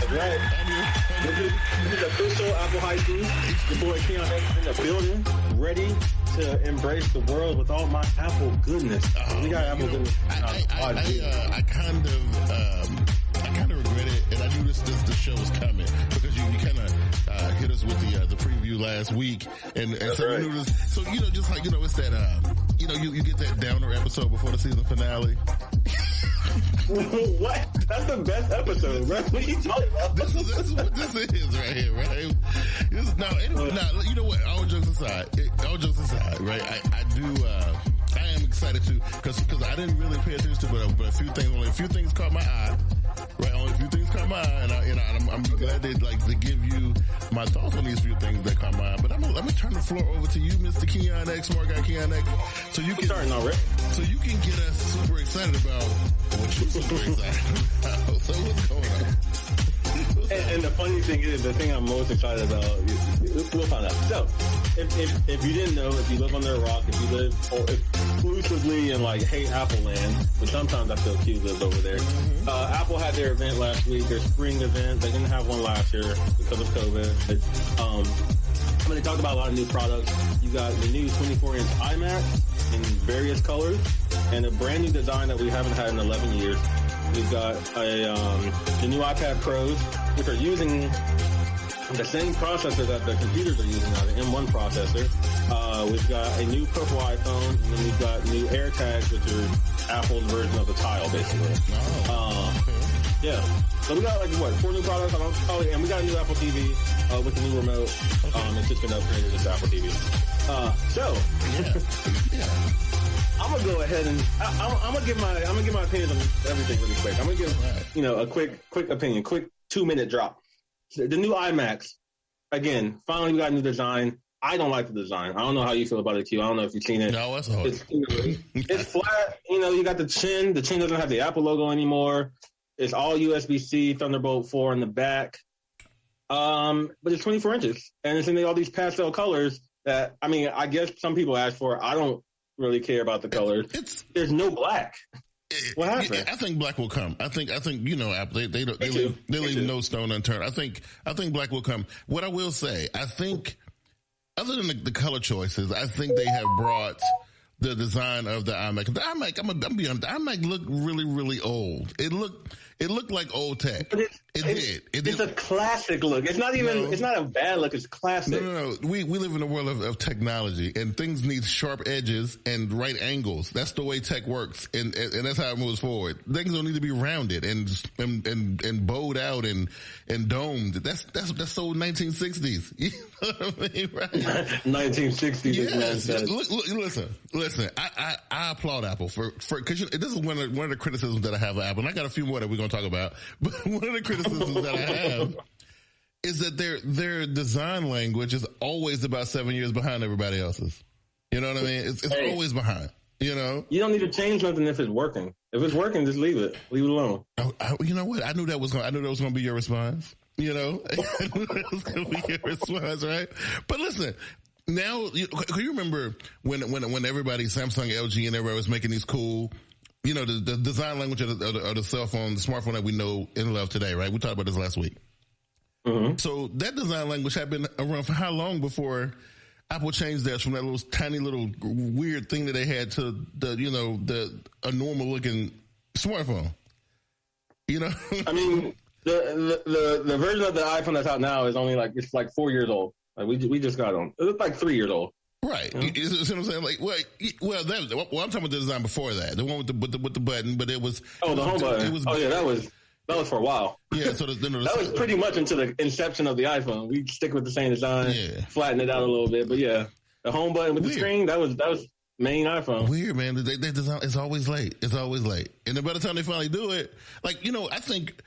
Right. This is official Apple High School. Your boy Keyan X in the building, ready to embrace the world with all my Apple goodness. We got Apple goodness. I kind of regret it, and I knew this show was coming because you kind of hit us with the preview last week, and so right. we knew this. So just like it's that you get that downer episode before the season finale. What? That's the best episode, right? What are you talking about? This is what this is right here, right? Now, you know what? All jokes aside, right? I am excited to because I didn't really pay attention to, but only a few things caught my eye. Right, only a few things caught my eye, and I'm glad to give you my thoughts on these few things that caught my eye. But let me turn the floor over to you, Mr. Keyan X, Smart Guy Keyan X, so you can starting already. So you can get us super excited about what you're super excited about. So what's going on? And the funny thing is, the thing I'm most excited about, we'll find out. So, if you didn't know, if you live under a rock, if you live exclusively in hate Apple land, which sometimes I feel Q lives over there, Apple had their event last week, their spring event. They didn't have one last year because of COVID. They talked about a lot of new products. You got the new 24-inch iMac in various colors, and a brand new design that we haven't had in 11 years. We've got the new iPad Pros, which are using the same processor that the computers are using now, the M1 processor. We've got a new purple iPhone, and then we've got new AirTags, which are Apple's version of the Tile, basically. Yeah. So we got 4 new products. And we got a new Apple TV with the new remote. It's just been upgraded to Apple TV. I'm gonna go ahead and I'm gonna give my opinion on everything really quick. I'm gonna give a quick opinion, quick 2-minute drop. The new iMacs, again, finally we got a new design. I don't like the design. I don't know how you feel about it, Q. I don't know if you've seen it. No, that's hard. It's flat. You got the chin. The chin doesn't have the Apple logo anymore. It's all USB-C, Thunderbolt 4 in the back. But it's 24 inches, and it's in all these pastel colors that, I guess some people ask for. I don't really care about the colors. There's no black. What happened? I think black will come. I think Apple, they leave no stone unturned. I think black will come. What I will say, I think other than the color choices, I think they have brought the design of the iMac. The iMac, I'm gonna be honest, the iMac looked really, really old. It looked like old tech. It's a classic look. It's not even. It's not a bad look. It's classic. No. We live in a world of technology, and things need sharp edges and right angles. That's the way tech works, and that's how it moves forward. Things don't need to be rounded and bowed out and domed. That's so 1960s. You know what I mean, right? 1960s. Yes. Listen. I applaud Apple for because this is one of the criticisms that I have of Apple, and I got a few more that we're going to talk about. But one of the criticisms that I have is that their design language is always about 7 years behind everybody else's. You know what I mean? It's always behind. You don't need to change something if it's working. If it's working, just leave it alone. You know what? I knew that was going to be your response. I knew that was going to be your response, right? But listen. Now, can you remember when everybody, Samsung, LG, and everybody was making these cool, the design language of the cell phone, the smartphone that we know and love today, right? We talked about this last week. Mm-hmm. So that design language had been around for how long before Apple changed theirs from that little tiny little weird thing that they had to a normal looking smartphone? The version of the iPhone that's out now is only it's 4 years old. We just got them. It looked like 3 years old. Right. You see what I'm saying? I'm talking about the design before that. The one with the button, but it was... Oh, the home button. That was for a while. Yeah, so that was pretty much into the inception of the iPhone. We stick with the same design, flatten it out a little bit. But yeah, the home button with the screen, that was main iPhone. Weird, man. They design, it's always late. And then by the time they finally do it, I think,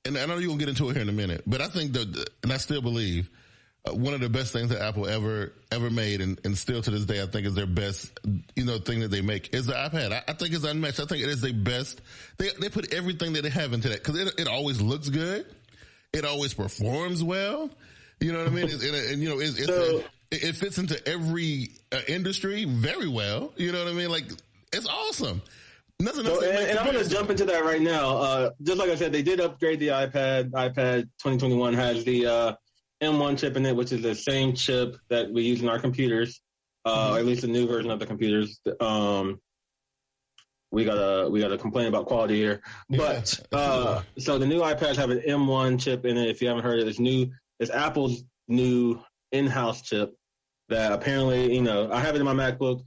and I know you're going to get into it here in a minute, but I think and I still believe, one of the best things that Apple ever made, and still to this day, I think is their best, thing that they make is the iPad. I think it's unmatched. I think it is the best. They put everything that they have into that because it always looks good. It always performs well. You know what I mean? It fits into every industry very well. You know what I mean? It's awesome. Nothing. And I'm going to jump into that right now. Just like I said, they did upgrade the iPad. iPad 2021 has the M1 chip in it, which is the same chip that we use in our computers, or at least the new version of the computers. We gotta complain about quality here, but so the new iPads have an M1 chip in it. If you haven't heard it, it's Apple's new in-house chip that apparently, I have it in my MacBook.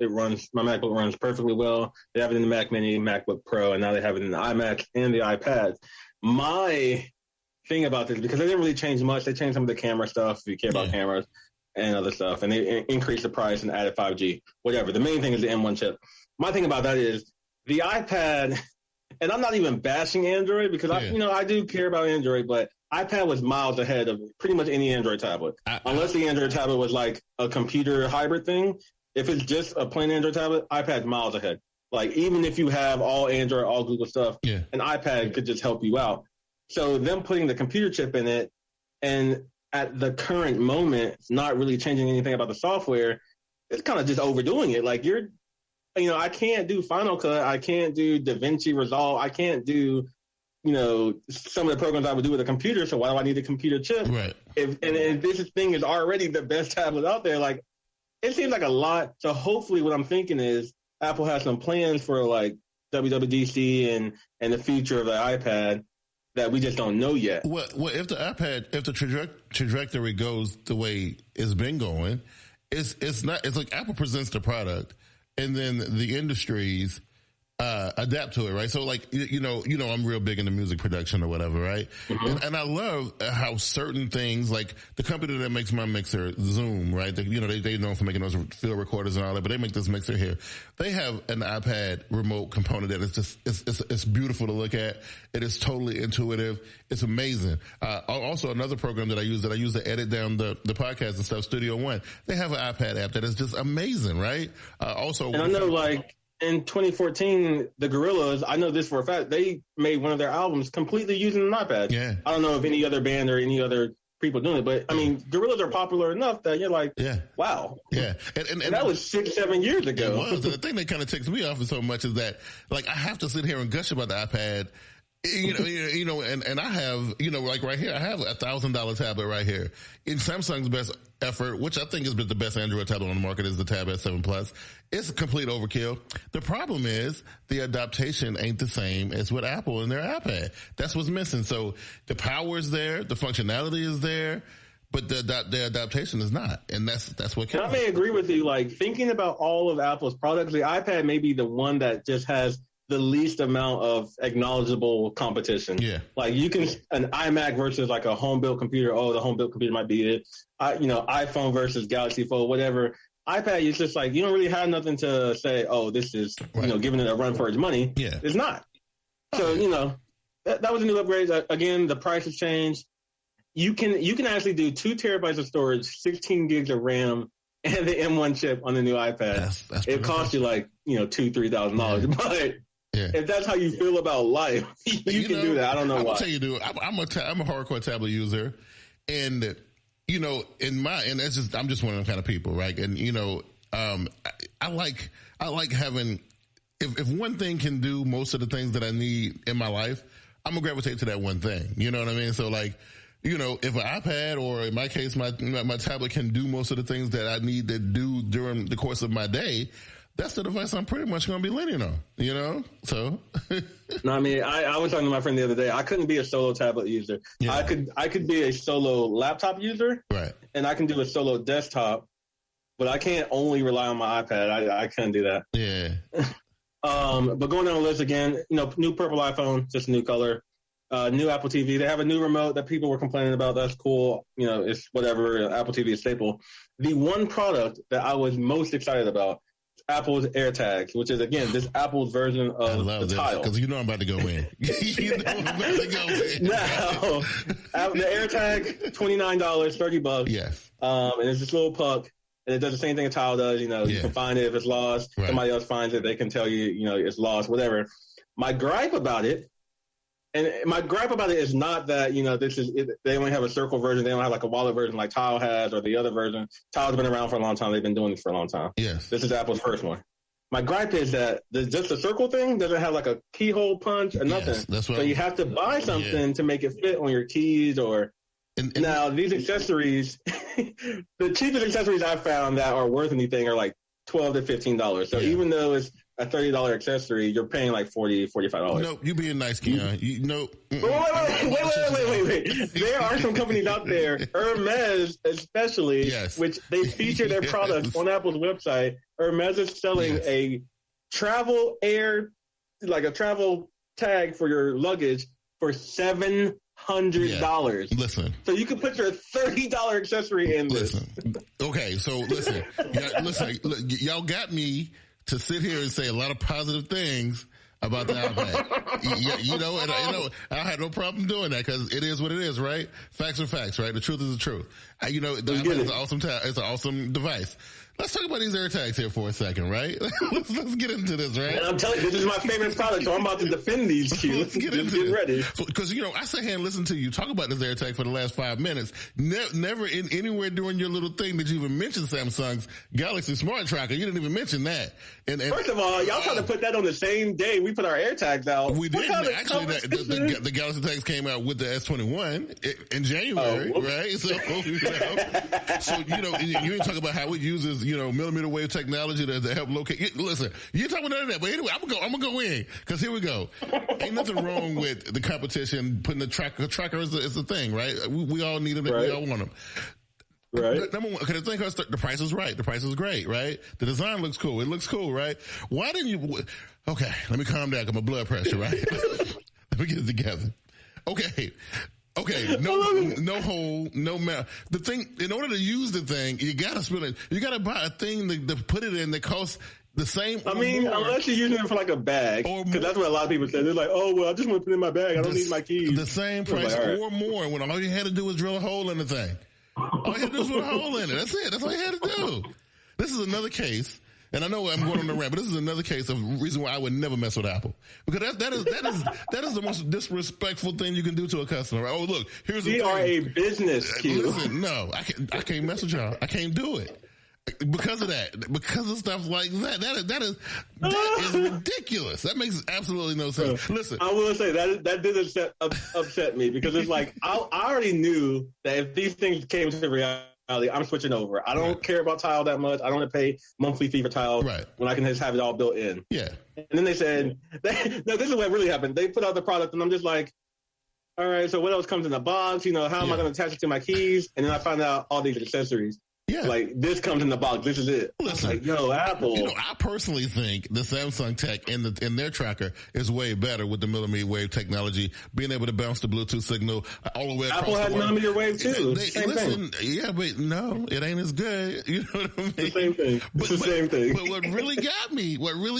My MacBook runs perfectly well. They have it in the Mac Mini, MacBook Pro, and now they have it in the iMac and the iPad. My thing about this, because they didn't really change much, they changed some of the camera stuff, if you care about cameras and other stuff, and they increased the price and added 5G, whatever. The main thing is the M1 chip. My thing about that is the iPad, and I'm not even bashing Android because I do care about Android, but iPad was miles ahead of pretty much any Android tablet. Unless the Android tablet was like a computer hybrid thing. If it's just a plain Android tablet, iPad's miles ahead. Like, even if you have all Android, all Google stuff, an iPad could just help you out. So them putting the computer chip in it, and at the current moment, not really changing anything about the software, it's kind of just overdoing it. Like, I can't do Final Cut. I can't do DaVinci Resolve. I can't do some of the programs I would do with a computer, so why do I need a computer chip? Right. If this thing is already the best tablet out there, like, it seems like a lot. So hopefully what I'm thinking is Apple has some plans for like WWDC and the future of the iPad that we just don't know yet. Well, if the trajectory goes the way it's been going, it's like Apple presents the product and then the industries adapt to it, right? So, like, I'm real big into music production or whatever, right? Mm-hmm. And I love how certain things, like the company that makes my mixer, Zoom, right? They known for making those field recorders and all that, but they make this mixer here. They have an iPad remote component that is just, it's beautiful to look at. It is totally intuitive. It's amazing. Also, another program that I use to edit down the podcast and stuff, Studio One. They have an iPad app that is just amazing, right? And I know, like, in 2014, the Gorillaz, I know this for a fact, they made one of their albums completely using an iPad. Yeah. I don't know if any other band or any other people doing it, but I mean, Gorillaz are popular enough that you're like, wow. Yeah. And that was 6-7 years ago. It was. The thing that kind of takes me off so much is that, like, I have to sit here and gush about the iPad. And I have, like right here, I have $1,000 tablet right here. In Samsung's best effort, which I think is the best Android tablet on the market, is the Tab S7 Plus. It's a complete overkill. The problem is the adaptation ain't the same as with Apple and their iPad. That's what's missing. So the power is there, the functionality is there, but the adaptation is not. And that's what kills. I may agree with you. Like, thinking about all of Apple's products, the iPad may be the one that just has the least amount of acknowledgeable competition. Yeah. Like, you can, an iMac versus like a home built computer. Oh, the home built computer might be it. iPhone versus Galaxy Fold, whatever. iPad is just like, you don't really have nothing to say, oh, this is, giving it a run for its money. Yeah. It's not. So, that was a new upgrade. Again, the price has changed. You can actually do 2 terabytes of storage, 16 gigs of RAM, and the M1 chip on the new iPad. It costs you like, $2,000-$3,000, but if that's how you feel about life, you can do that. I don't know why. I'll tell you, dude, I'm a hardcore tablet user, and that's just, I'm just one of them kind of people, right? And I like having, if one thing can do most of the things that I need in my life, I'm gonna gravitate to that one thing. You know what I mean? So, like, if an iPad, or in my case, my tablet can do most of the things that I need to do during the course of my day, that's the device I'm pretty much going to be leaning on, So. No, I mean, I was talking to my friend the other day. I couldn't be a solo tablet user. Yeah. I could be a solo laptop user. Right. And I can do a solo desktop, but I can't only rely on my iPad. I couldn't do that. Yeah. But going down the list again, new purple iPhone, just a new color. New Apple TV. They have a new remote that people were complaining about. That's cool. It's whatever. Apple TV is staple. The one product that I was most excited about, Apple's AirTags, which is, again, this Apple's version of the Tile. Because I'm about to go in. Now, the AirTag, $29, $30. Yes. And it's this little puck, and it does the same thing a Tile does. You can find it if it's lost. Right. Somebody else finds it. They can tell you, it's lost, whatever. My gripe about it is not that, they only have a circle version. They don't have like a wallet version like Tile has, or the other version. Tile's been around for a long time. They've been doing this for a long time. Yes. This is Apple's first one. My gripe is that just the circle thing doesn't have like a keyhole punch or nothing. Yes, that's what so you have to buy something to make it fit on your keys or. And now these accessories, the cheapest accessories I've found that are worth anything are like $12 to $15. So even though it's a $30 accessory, you're paying like $40, $45. No, you being nice, Keyan. Wait. There are some companies out there, Hermes especially, which they feature their products on Apple's website. Hermes is selling a travel tag for your luggage for $700. Listen. So you can put your $30 accessory in this. Okay, so listen. Y'all got me to sit here and say a lot of positive things about the iPad. I had no problem doing that because it is what it is, right? Facts are facts, right? The truth is the truth. The iPad is an awesome it's an awesome device. Let's talk about these AirTags here for a second, right? let's get into this, right? And I'm telling you, this is my favorite product, so I'm about to defend these, Q. Let's get ready. Because, I sat here and listened to you talk about this AirTag for the last 5 minutes. Never anywhere during your little thing did you even mention Samsung's Galaxy Smart Tracker. You didn't even mention that. And first of all, y'all trying to put that on the same day we put our AirTags out. We didn't. Actually, the Galaxy Tags came out with the S21 in January, right? So, you ain't talk about how it uses, millimeter wave technology to help locate. Listen, you talking about none of that, but anyway, I'm gonna go in because here we go. Ain't nothing wrong with the competition putting the tracker. Tracker is the thing, right? We all need them. Right. We all want them. Right. Number one, because the price is right. The price is great, right? The design looks cool. It looks cool, right? Why didn't you? Okay, let me calm down. Got my blood pressure, right? Let me get it together. Okay, no hole, no mouth. The thing, in order to use the thing, you gotta spend it. You gotta buy a thing to put it in that costs the same. Unless you're using it for like a bag, because that's what a lot of people say. They're like, "Oh, well, I just want to put it in my bag. I don't need my keys." The same price or more. When all you had to do was drill a hole in the thing. All you had to do was drill a hole in it. That's it. That's all you had to do. This is another case. And I know I'm going on the rant, but this is another case of reason why I would never mess with Apple, because that is the most disrespectful thing you can do to a customer. Oh, look, here's we are a business. Listen, no, I can't mess with y'all. I can't do it because of that. Because of stuff like that. That is ridiculous. That makes absolutely no sense. Listen, I will say that did upset me because it's like I already knew that if these things came to reality, I'm switching over. I don't care about Tile that much. I don't want to pay monthly fee for Tile when I can just have it all built in. Yeah. And then they said, no, this is what really happened. They put out the product, and I'm just like, all right, so what else comes in the box? How am I going to attach it to my keys? And then I found out all these accessories. Yeah. Like, this comes in the box. This is it. Listen, like, yo, Apple. I personally think the Samsung tech in their tracker is way better with the millimeter wave technology, being able to bounce the Bluetooth signal all the way across Apple has millimeter wave too. Yeah, but no, it ain't as good. You know what I mean? The same thing. It's the same thing. But what really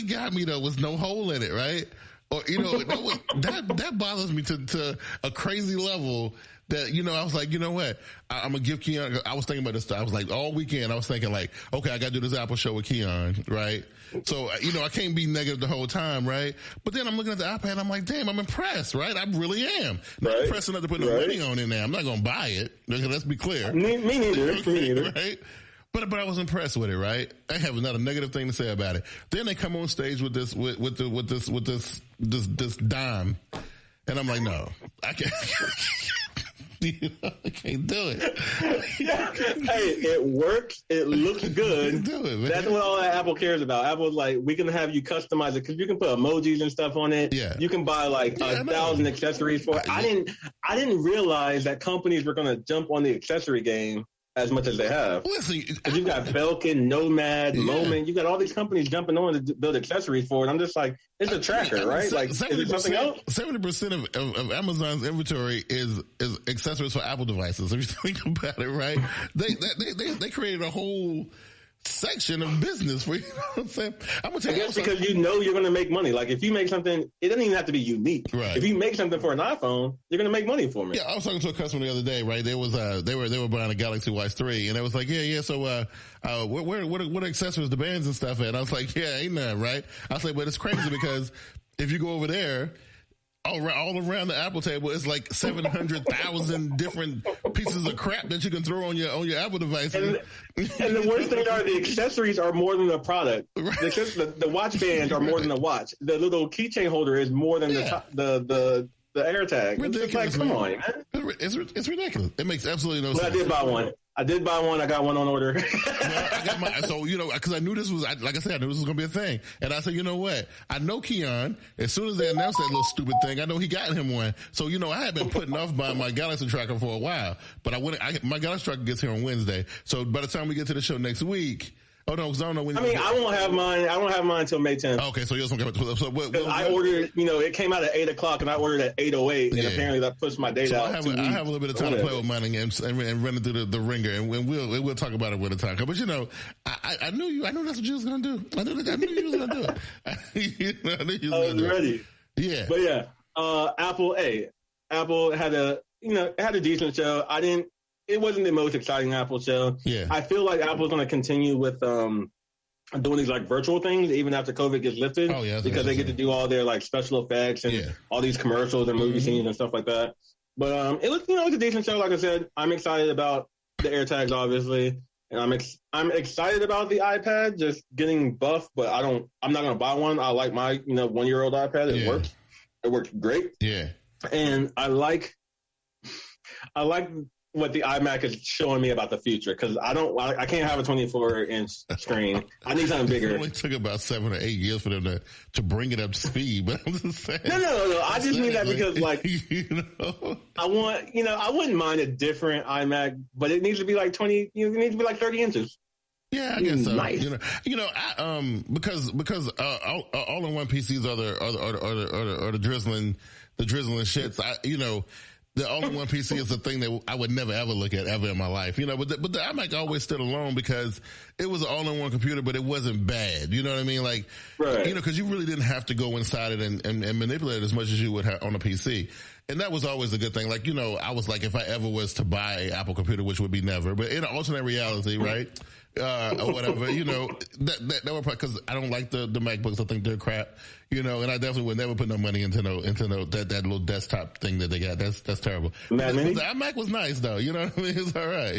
got me though was no hole in it, right? Or that bothers me to a crazy level. That, I was like, you know what? I'm going to give Keyan, I was thinking about this stuff. I was like, all weekend, I was thinking like, okay, I got to do this Apple show with Keyan, right? So, I can't be negative the whole time, right? But then I'm looking at the iPad, I'm like, damn, I'm impressed, right? I really am. Not impressed enough to put no money on it now. I'm not going to buy it. Let's be clear. Me neither. Right? But I was impressed with it, right? I have not a negative thing to say about it. Then they come on stage with this dime. And I'm like, no, I can't. I can't do it. Hey, it works. It looks good. Do it, man. That's what all that Apple cares about. Apple's like, we can have you customize it because you can put emojis and stuff on it. Yeah. You can buy like 1,000 accessories for it. I didn't realize that companies were going to jump on the accessory game as much as they have. Listen, you got Belkin, Nomad, Moment. You got all these companies jumping on to build accessories for it. I'm just like, it's a tracker, right? Like, is it something else? 70% of Amazon's inventory is accessories for Apple devices. If you think about it, right? They created a whole section of business for you. Know what I'm saying? I'm gonna tell I guess because you're going to make money. Like if you make something, it doesn't even have to be unique. Right. If you make something for an iPhone, you're going to make money from it. Yeah, I was talking to a customer the other day. Right, they were buying a Galaxy Watch 3, and they was like, yeah. So what accessories, the bands and stuff at? And I was like, yeah, ain't none, right? I was like, but it's crazy because if you go over there. All around the Apple table, it's like 700,000 different pieces of crap that you can throw on your Apple device. And the worst thing are the accessories are more than the product. Right. The watch bands are more than the watch. The little keychain holder is more than the AirTag. Ridiculous, it's like, come on, man. It's ridiculous. It makes absolutely no sense. But I did buy one. I got one on order. I got my, so, because I knew this was, like I said, I knew this was going to be a thing. And I said, you know what? I know Keyan. As soon as they announced that little stupid thing, I know he got him one. So, I had been putting off buying my Galaxy Tracker for a while. But my Galaxy Tracker gets here on Wednesday. So by the time we get to the show next week, oh no, because I don't know when. I won't have mine. I won't have mine until May 10th. Okay, so yours won't come out. So I ordered. It came out at 8:00, and I ordered at 8:08, and apparently that pushed my date out. I have a little bit of time to play with mine and run it through the ringer, and we'll talk about it when the time comes. But I knew you. I knew that's what you was gonna do. I knew you was gonna do it. I knew you was gonna do it. Ready. Yeah. But yeah, Apple had a decent show. It wasn't the most exciting Apple show. Yeah. I feel like Apple's going to continue with doing these like virtual things even after COVID gets lifted. Oh, yeah, because they get to do all their like special effects and all these commercials and movie scenes and stuff like that. But it was a decent show. Like I said, I'm excited about the AirTags, obviously, and I'm excited about the iPad just getting buff. But I'm not going to buy one. I like my 1-year-old iPad. It works. It works great. Yeah. And I like what the iMac is showing me about the future, because I can't have a 24-inch screen. I need something bigger. It only took about 7 or 8 years for them to bring it up to speed, but I'm just saying. No. I just mean that because I wouldn't mind a different iMac, but it needs to be like 20. It needs to be like 30 inches. Yeah, I guess so. Nice. Because all-in-one PCs are the drizzling shits. The all-in-one PC is the thing that I would never ever look at ever in my life, but the iMac always stood alone because it was an all-in-one computer, but it wasn't bad. You know what I mean? Like, right. Because you really didn't have to go inside it and manipulate it as much as you would have on a PC. And that was always a good thing. Like, I was like, if I ever was to buy an Apple computer, which would be never, but in an alternate reality, right? Or whatever, that would probably, cause I don't like the MacBooks. I think they're crap, and I definitely would never put no money into that little desktop thing that they got. That's terrible. The iMac was nice though. You know what I mean? It's all right.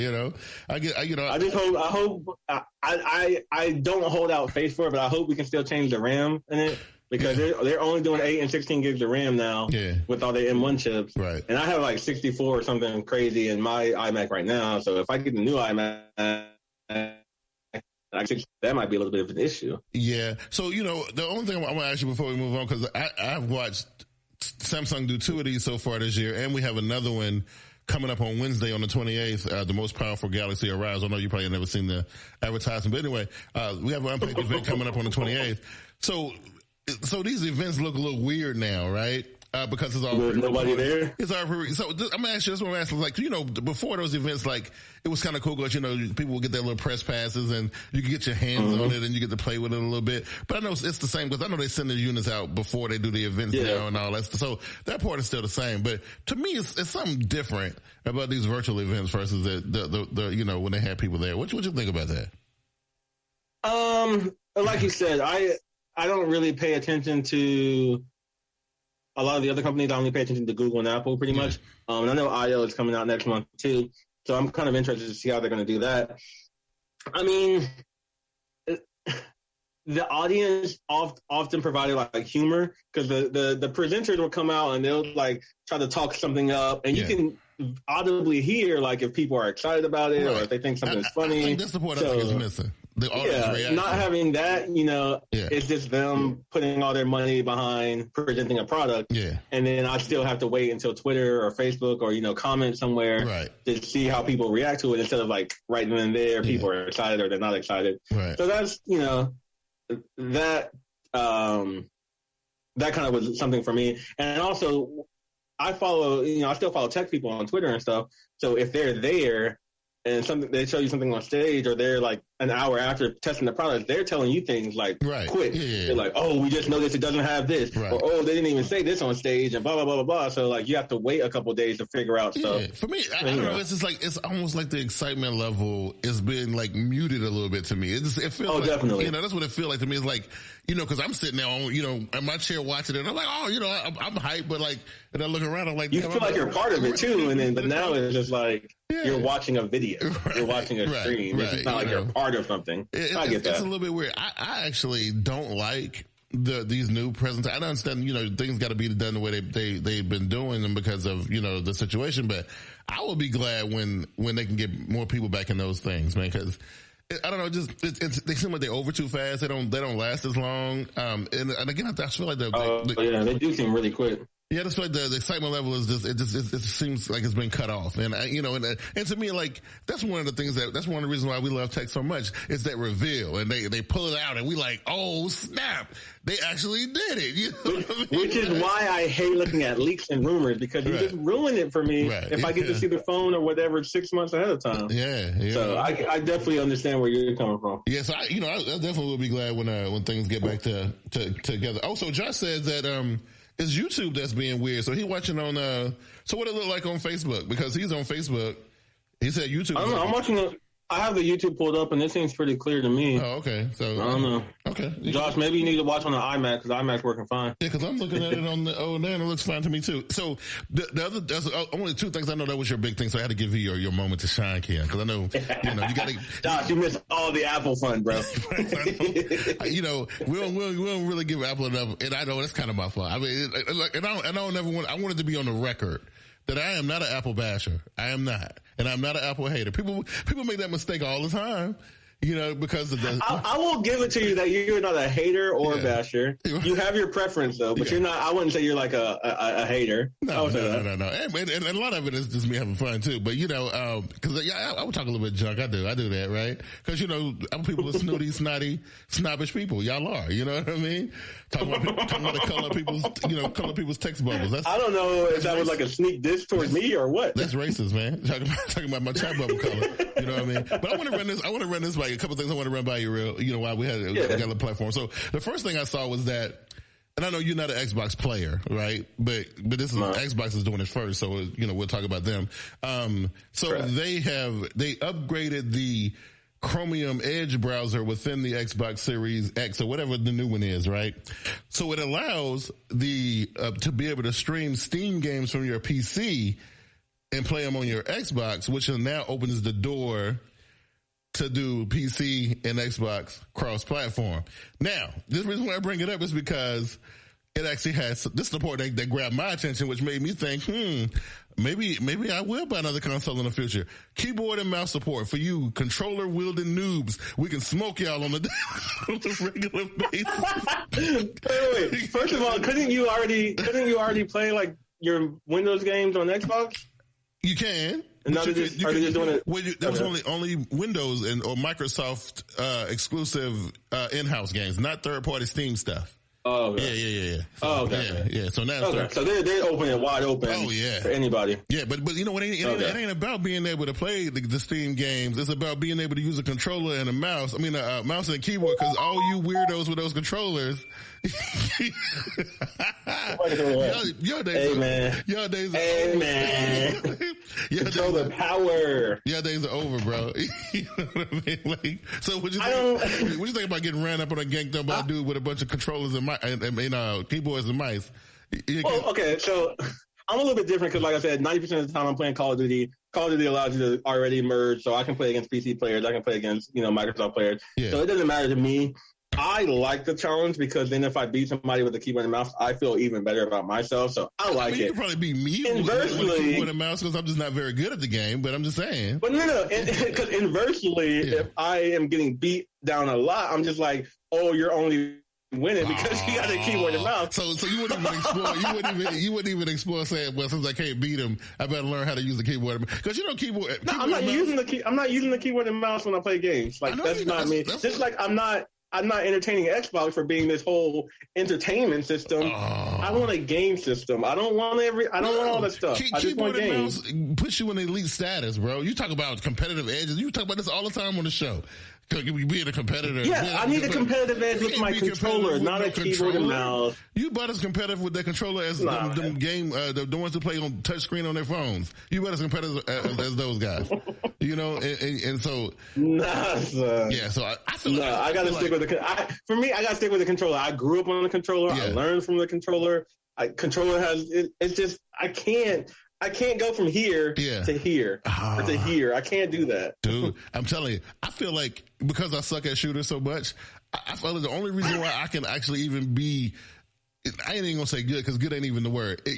I don't hold out faith for it, but I hope we can still change the RAM in it. Because they're only doing 8 and 16 gigs of RAM now with all the M1 chips. Right. And I have like 64 or something crazy in my iMac right now. So if I get the new iMac, that might be a little bit of an issue. Yeah. So, the only thing I'm going to ask you before we move on, because I've watched Samsung do 2 of these so far this year, and we have another one coming up on Wednesday on the 28th, the most powerful Galaxy arrives. I know you probably never seen the advertisement, but anyway, we have an unpacked event coming up on the 28th. So these events look a little weird now, right? Because it's all there's nobody there. It's all so I'm gonna ask you. That's what I'm asking. Like, before those events, like it was kind of cool because people would get their little press passes and you can get your hands on it and you get to play with it a little bit. But I know it's the same because I know they send the units out before they do the events now and all that. So that part is still the same. But to me, it's something different about these virtual events versus the when they have people there. What you think about that? Like you said, I don't really pay attention to a lot of the other companies. I only pay attention to Google and Apple pretty much. And I know I/O is coming out next month too. So I'm kind of interested to see how they're going to do that. I mean, the audience often provided like humor because the presenters will come out and they'll like try to talk something up and you can audibly hear like if people are excited about it or if they think something's funny. I think that's the part I think is missing. The audience reaction. Not having that, it's just them putting all their money behind presenting a product. Yeah. And then I still have to wait until Twitter or Facebook or, comment somewhere to see how people react to it instead of like right then and there, people are excited or they're not excited. Right. So that's, that kind of was something for me. And also I follow, I still follow tech people on Twitter and stuff. So if they're there, and they show you something on stage or they're like an hour after testing the product, they're telling you things like quick. Yeah. They're like, oh, we just noticed it doesn't have this. Right. Or, oh, they didn't even say this on stage and blah, blah, blah, blah, blah. So like you have to wait a couple of days to figure out stuff. For me, I don't know. It's just like, it's almost like the excitement level is being like muted a little bit to me. It feels like, definitely. That's what it feels like to me. It's like, cause I'm sitting there on, in my chair watching it and I'm like, oh, I'm hyped, but like, and I look around, I'm like, you feel like you're part of it too. But now it's just like, you're watching a video. Right. You're watching a stream. Right. It's not like you're part of something. I get that. It's a little bit weird. I actually don't like these new presentations. I understand, things got to be done the way they've been doing them because of, the situation, but I will be glad when they can get more people back in those things, man, because I don't know, they seem like they're over too fast. They don't last as long. And again, I feel like they do seem really quick. Yeah, I just feel like the excitement level is it seems like it's been cut off. And, and to me, like, that's one of the things that's one of the reasons why we love tech so much is that reveal. And they pull it out and we like, oh, snap. They actually did it. Which is why I hate looking at leaks and rumors, because you just ruin it for me if I get to see the phone or whatever 6 months ahead of time. Yeah. So I definitely understand where you're coming from. Yeah, so I definitely will be glad when things get back together. Also, Josh says that, it's YouTube that's being weird. So he watching on, so what it look like on Facebook? Because he's on Facebook. He said YouTube. I don't know. I'm watching I have the YouTube pulled up and it seems pretty clear to me. Oh, okay. So I don't know. Okay. Josh, maybe you need to watch on the iMac because iMac's working fine. Yeah, because I'm looking at it on the and it looks fine to me too. So there's only two things. I know that was your big thing, so I had to give you your moment to shine, Keyan, because I know you got to. Josh, you missed all the Apple fun, bro. We don't really give Apple enough, and I know that's kind of my fault. I mean, I don't ever want. I want it to be on the record that I am not an Apple basher. I am not. And I'm not an Apple hater. People make that mistake all the time, because of the... I will give it to you that you're not a hater or a basher. You have your preference, though, but you're not... I wouldn't say you're like a hater. No. And a lot of it is just me having fun, too. But, because I would talk a little bit of junk. I do that, right? Because, people are snooty, snotty, snobbish people. Y'all are. You know what I mean? Talking about the color people's text bubbles. I don't know if that was like a sneak diss towards me or what. That's racist, man. Talking about my chat bubble color. You know what I mean? But I want to run this by you. A couple things I want to run by you real, while we got a platform. So the first thing I saw was that, and I know you're not an Xbox player, right? But this is Xbox is doing it first, so we'll talk about them. They upgraded the Chromium Edge browser within the Xbox Series X or whatever the new one is, right? So it allows to be able to stream Steam games from your PC and play them on your Xbox, which now opens the door to do PC and Xbox cross-platform. Now, the reason why I bring it up is because it actually has this support that grabbed my attention, which made me think, maybe I will buy another console in the future. Keyboard and mouse support for you controller-wielding noobs. We can smoke y'all on the regular basis. Wait. First of all, couldn't you already play like your Windows games on Xbox? You can. And now they're just doing it. That was only Windows or Microsoft exclusive in-house games, not third-party Steam stuff. Oh, okay. Yeah. So, okay. Yeah. So now, so they're opening it wide open. Oh, yeah. For anybody. Yeah, but it ain't about being able to play the Steam games. It's about being able to use a controller and a mouse. I mean, a mouse and a keyboard. Because all you weirdos with those controllers. Your days controller power. Your days are over, bro. You know what I mean? Like, so what you think about getting ran up on a ganked up by a dude with a bunch of controllers and keyboards and mice? Okay, so I'm a little bit different because, like I said, 90% of the time I'm playing Call of Duty. Call of Duty allows you to already merge, so I can play against PC players. I can play against Microsoft players. Yeah. So it doesn't matter to me. I like the challenge because then if I beat somebody with a keyboard and mouse, I feel even better about myself. So I like it. You can probably beat me with a keyboard and mouse because I'm just not very good at the game, but I'm just saying. But no, because inversely, if I am getting beat down a lot, I'm just like, oh, you're only winning because you got a keyboard and mouse. So you wouldn't even explore. You wouldn't even explore saying, well, since I can't beat him, I better learn how to use the keyboard because keyboard. No, I'm not using the keyboard and mouse when I play games. Like that's not me. Just like I'm not entertaining Xbox for being this whole entertainment system. I want a game system. I don't want all that stuff. I just want games. Mouse puts you in elite status, bro. You talk about competitive edges. You talk about this all the time on the show. Being a competitor. Yeah, I need a competitive edge with my controller, not a keyboard and mouse. You about as competitive with that controller as them game, the ones who play on touchscreen on their phones. You about as competitive as those guys. And so. Nah, son. Yeah, so I feel like. I gotta stick with for me, I gotta stick with the controller. I grew up on the controller. Yeah. I learned from the controller. Controller has, it's just, I can't. I can't go from here to here or to here. I can't do that. Dude, I'm telling you, I feel like because I suck at shooters so much, I feel like the only reason why I can actually even be, I ain't even gonna say good because good ain't even the word.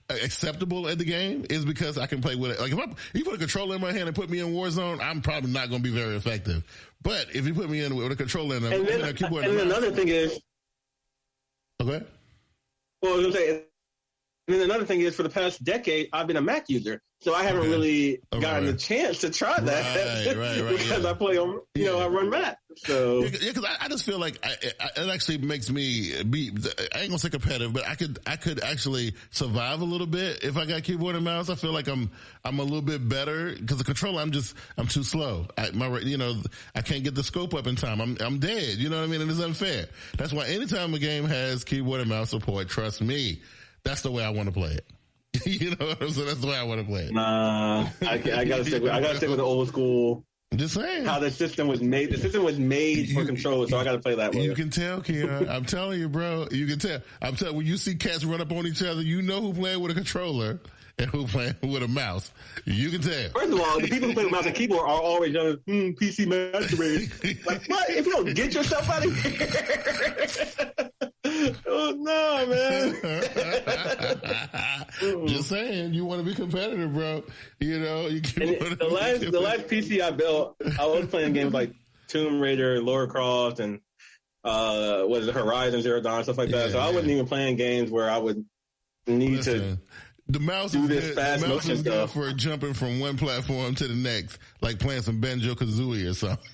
Acceptable at the game is because I can play with it. Like if you put a controller in my hand and put me in Warzone, I'm probably not gonna be very effective. But if you put me in with a controller and a keyboard, and then another thing is, okay. Well, I was gonna say. And then another thing is, for the past decade, I've been a Mac user, so I haven't really gotten the chance to try that because I play on, I run Mac. So because I just feel like it actually makes me be. I ain't gonna say competitive, but I could actually survive a little bit if I got keyboard and mouse. I feel like I'm a little bit better because the controller I'm too slow. I can't get the scope up in time. I'm dead. You know what I mean? And it's unfair. That's why anytime a game has keyboard and mouse support, trust me. That's the way I want to play it. You know what I'm saying? That's the way I want to play it. Nah, I gotta stick with the old school. I'm just saying how the system was made. The system was made for controllers, so I gotta play that way. You can tell, Keyan. I'm telling you, bro. You can tell. I'm telling. When you see cats run up on each other, you know who playing with a controller and who playing with a mouse. You can tell. First of all, the people who play with mouse and keyboard are always young. PC master race. Like what? If you don't get yourself out of here. Oh no, man! Just saying, you want to be competitive, bro. The last PC I built, I was playing games like Tomb Raider, Lara Croft, and Horizon Zero Dawn, stuff like that. So I wasn't even playing games where I would need to. The mouse do is this good. fast The mouse is good stuff. for jumping from one platform to the next, like playing some Banjo-Kazooie or something.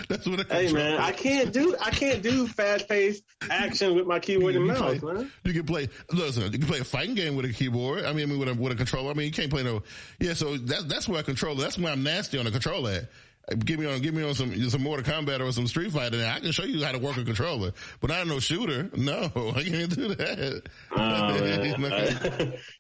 That's what. Hey man, I can't do fast-paced action with my keyboard and mouse, man. You can play a fighting game with a keyboard. I mean, with a controller. I mean, you can't play no. Yeah, so that's where a controller. That's where I'm nasty on a controller at. Give me on some Mortal Kombat or some Street Fighter, and I can show you how to work a controller. But I'm no shooter. No, I can't do that.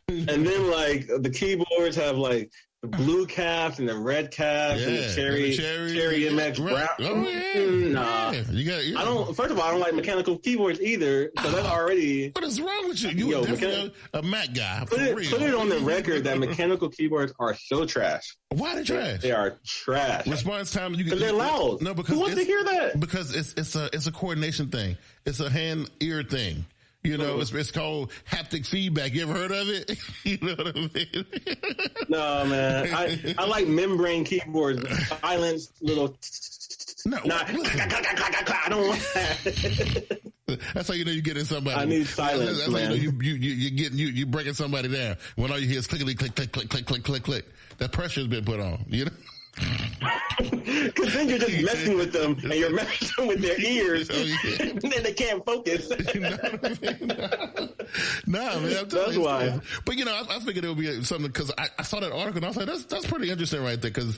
And then like the keyboards have like the blue caps and the red caps and the cherry MX brown. Oh yeah. Nah. Yeah. I don't. First of all, I don't like mechanical keyboards either. So that's already. What is wrong with you? You definitely a Mac guy. Put it on the record that mechanical keyboards are so trash. Why are they trash? They are trash. Response time. Because they're loud. No, because who wants to hear that? Because it's a coordination thing. It's a hand ear thing. It's called haptic feedback. You ever heard of it? You know what I mean? No, man. I like membrane keyboards, silence, little. No, I don't want that. That's how you know you're getting somebody. I need silence, that's man. How you know you're breaking somebody down. When all you hear is clickety click click click click click click click. That pressure's been put on. You know. Because then you're just messing with them and you're messing with their ears and then they can't focus. Nah, man, I'm telling that's you. why. But I figured it would be something because I saw that article and I was like, that's pretty interesting right there because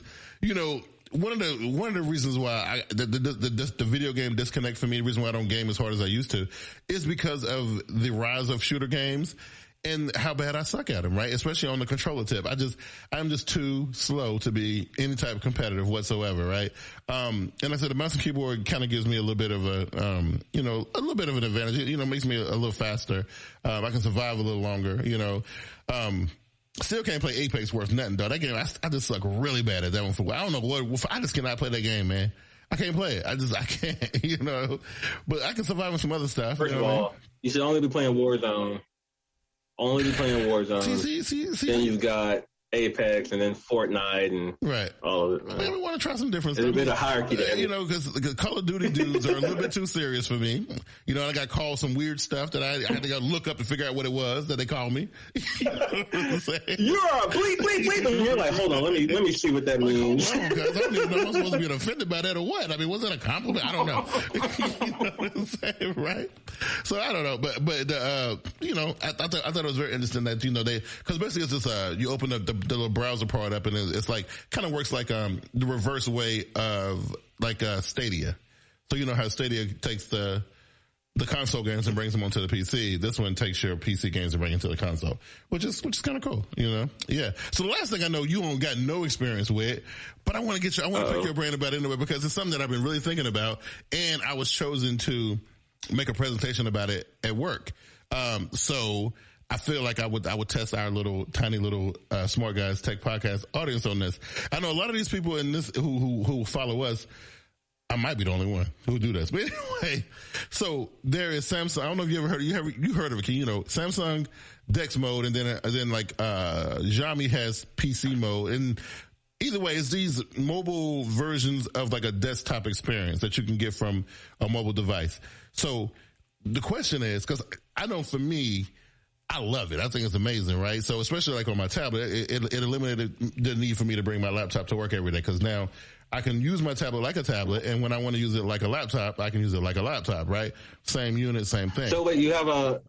one of the reasons why the video game disconnect for me, the reason why I don't game as hard as I used to, is because of the rise of shooter games. And how bad I suck at them, right? Especially on the controller tip. I'm just too slow to be any type of competitive whatsoever, right? And I said the mouse and keyboard kind of gives me a little bit of a little bit of an advantage. It makes me a little faster. I can survive a little longer, Still can't play Apex worth nothing, though. That game, I just suck really bad at that one. I don't know I just cannot play that game, man. I can't play it. I can't, But I can survive with some other stuff. First of all, you should only be playing Warzone. Only be playing Warzone. See. Then you've got Apex and then Fortnite and all of it. Man, we want to try some different stuff. There's a bit of hierarchy there. Because Call of Duty dudes are a little bit too serious for me. I got called some weird stuff that I had to go look up to figure out what it was that they called me. You're a bleep. And you're like, hold on, let me see what that means. Because I don't even know if I'm supposed to be offended by that or what. I mean, was that a compliment? I don't know. You know what I'm saying, right? So I don't know, but I thought it was very interesting that because basically it's just you open up the little browser part up and it's like kind of works like the reverse way of like Stadia. So how Stadia takes the console games and brings them onto the PC. This one takes your PC games and brings them to the console, which is kind of cool. Yeah. So the last thing I know you don't got no experience with, but I want to pick your brain about it anyway because it's something that I've been really thinking about, and I was chosen to make a presentation about it at work. So I feel like I would test our tiny little Smart Guyz Tech Podcast audience on this. I know a lot of these people in this who follow us. I might be the only one who do this, but anyway. So there is Samsung. I don't know if you ever heard. You heard of it? You know, Samsung DeX mode, and then like Xiaomi has PC mode, and either way, it's these mobile versions of like a desktop experience that you can get from a mobile device. So the question is, because I know for me, I love it. I think it's amazing, right? So especially like on my tablet, it eliminated the need for me to bring my laptop to work every day, because now I can use my tablet like a tablet, and when I want to use it like a laptop, I can use it like a laptop, right? Same unit, same thing. So wait, you have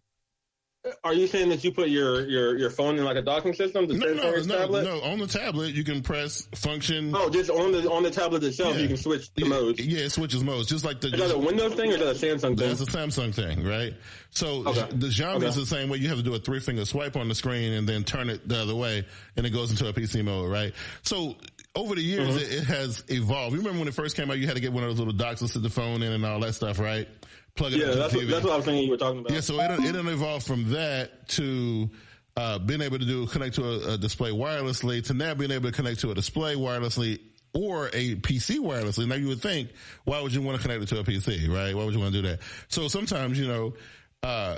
are you saying that you put your phone in like a docking system? No, on the tablet you can press function. Oh, just on the tablet itself, you can switch the modes. Yeah, it switches modes, just like the. Is that a Windows thing or is that a Samsung thing? That's a Samsung thing, right? So the Xiaomi is the same way. You have to do a 3-finger swipe on the screen and then turn it the other way, and it goes into a PC mode, right? So over the years, it has evolved. You remember when it first came out, you had to get one of those little docks to sit the phone in and all that stuff, right? Plug it into the TV. That's what I was thinking you were talking about. Yeah, so it didn't evolve from that to being able to connect to a display wirelessly, to now being able to connect to a display wirelessly or a PC wirelessly. Now you would think, why would you want to connect it to a PC, right? Why would you want to do that? So sometimes, you know,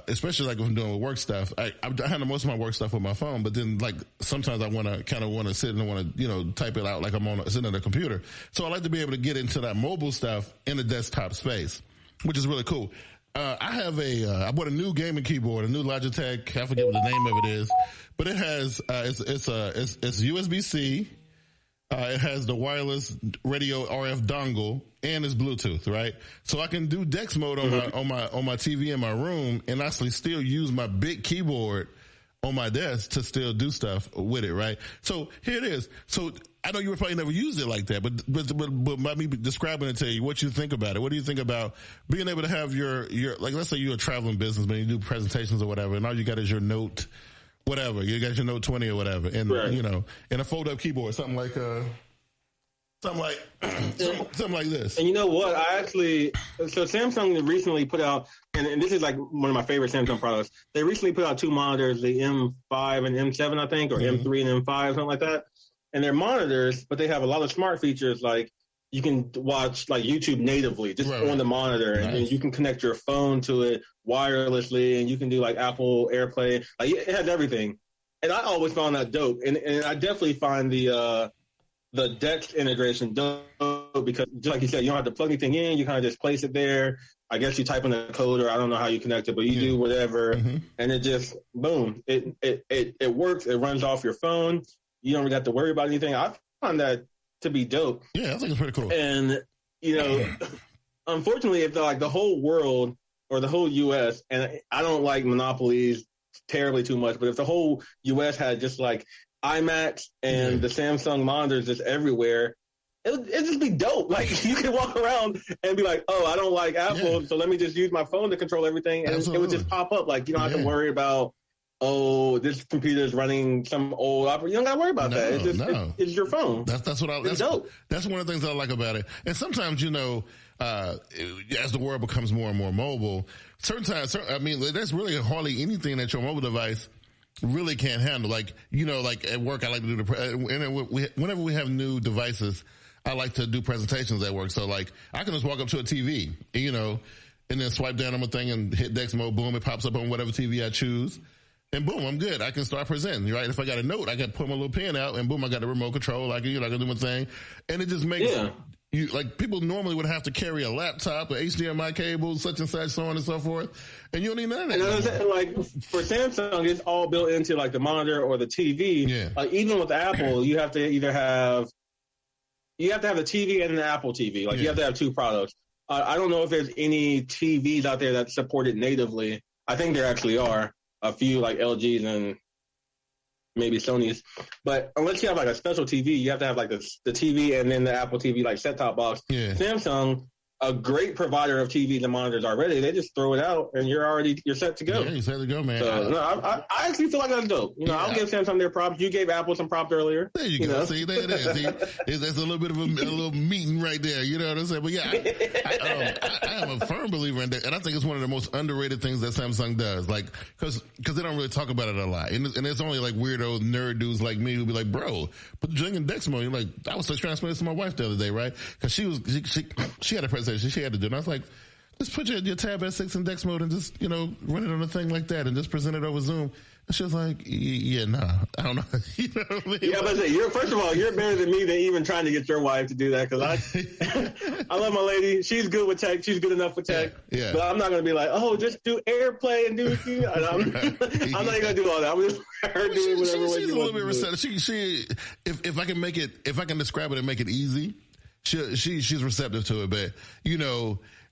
especially like if I'm doing work stuff, I handle most of my work stuff with my phone, but then like sometimes I want to sit and want to, you know, type it out like I'm sitting at a computer. So I like to be able to get into that mobile stuff in the desktop space, which is really cool. I bought a new gaming keyboard, a new Logitech. I forget what the name of it is, but it has, it's USB-C. It has the wireless radio RF dongle and it's Bluetooth, right? So I can do DeX mode on my TV in my room and actually still use my big keyboard on my desk to still do stuff with it, right? So here it is. So I know you would probably never use it like that, but by me describing it to you, what you think about it? What do you think about being able to have your like, let's say you're a traveling businessman, you do presentations or whatever, and all you got is your Note, whatever, you got your Note 20 or whatever, and you know, and a fold-up keyboard, something like this. And you know what? So Samsung recently put out, and this is like one of my favorite Samsung products. They recently put out two monitors, the M5 and M7, I think, or M3 and M5, something like that. And they're monitors, but they have a lot of smart features, like you can watch like YouTube natively just on the monitor, and you can connect your phone to it wirelessly, and you can do like Apple AirPlay. Like it has everything. And I always found that dope. And I definitely find the DeX integration dope, because just like you said, you don't have to plug anything in. You kind of just place it there. I guess you type in a code, or I don't know how you connect it, but you do whatever, and it just, boom, it works. It runs off your phone. You don't really have to worry about anything. I find that to be dope. Yeah, I think it's pretty cool. And, you know, unfortunately, if the whole world or the whole U.S., and I don't like monopolies terribly too much, but if the whole U.S. had just like iMacs and the Samsung monitors just everywhere, it'd just be dope. Like you could walk around and be like, oh, I don't like Apple, so let me just use my phone to control everything. And it would just pop up. Like you don't have to worry about, oh, this computer is running some old opera. You don't got to worry about that. It's just it's your phone. That's what that's dope. That's one of the things I like about it. And sometimes, you know, as the world becomes more and more mobile, I mean, there's really hardly anything that your mobile device really can't handle. Like, you know, like at work, I like to do whenever we have new devices, I like to do presentations at work. So like, I can just walk up to a TV, you know, and then swipe down on my thing and hit DeX mode. Boom, it pops up on whatever TV I choose. And boom, I'm good. I can start presenting, right? If I got a note, I got to put my little pen out, and boom, I got the remote control. I can do my thing. And it just makes you, like, people normally would have to carry a laptop, an HDMI cable, such and such, so on and so forth. And you don't need none of that. And like, for Samsung, it's all built into like the monitor or the TV. Yeah. Like, even with Apple, you have to either have the TV and an Apple TV. Like, you have to have two products. I don't know if there's any TVs out there that support it natively. I think there actually are. A few like LGs and maybe Sony's, but unless you have like a special TV, you have to have like the TV and then the Apple TV like set-top box. Yeah. Samsung, a great provider of TVs and monitors already. They just throw it out and you're set to go. Yeah, you're set to go, man. So, no, I actually feel like that's dope. I'll give Samsung their props. You gave Apple some props earlier. There you go. See, there it is. See, that's a little bit of a little meeting right there. You know what I'm saying? But yeah, I am a firm believer in that, and I think it's one of the most underrated things that Samsung does. Like, because they don't really talk about it a lot, and it's only like weirdo nerd dudes like me who be like, bro, put the joint in DeX mode. You're like, I was just transferring this to my wife the other day, right? Because she had a presentation she had to do, and I was like, just put your Tab S6 in DeX mode and just, run it on a thing like that and just present it over Zoom. And she was like, yeah, nah, I don't know. You know what I mean? Yeah, but first of all, you're better than me than even trying to get your wife to do that, because I love my lady. She's good with tech. She's good enough with tech. Yeah. But I'm not going to be like, oh, just do AirPlay and do I'm not even going to do all that. I'm just her doing whatever way you want. She's a little bit receptive. She if I can describe it and make it easy, she's receptive to it, but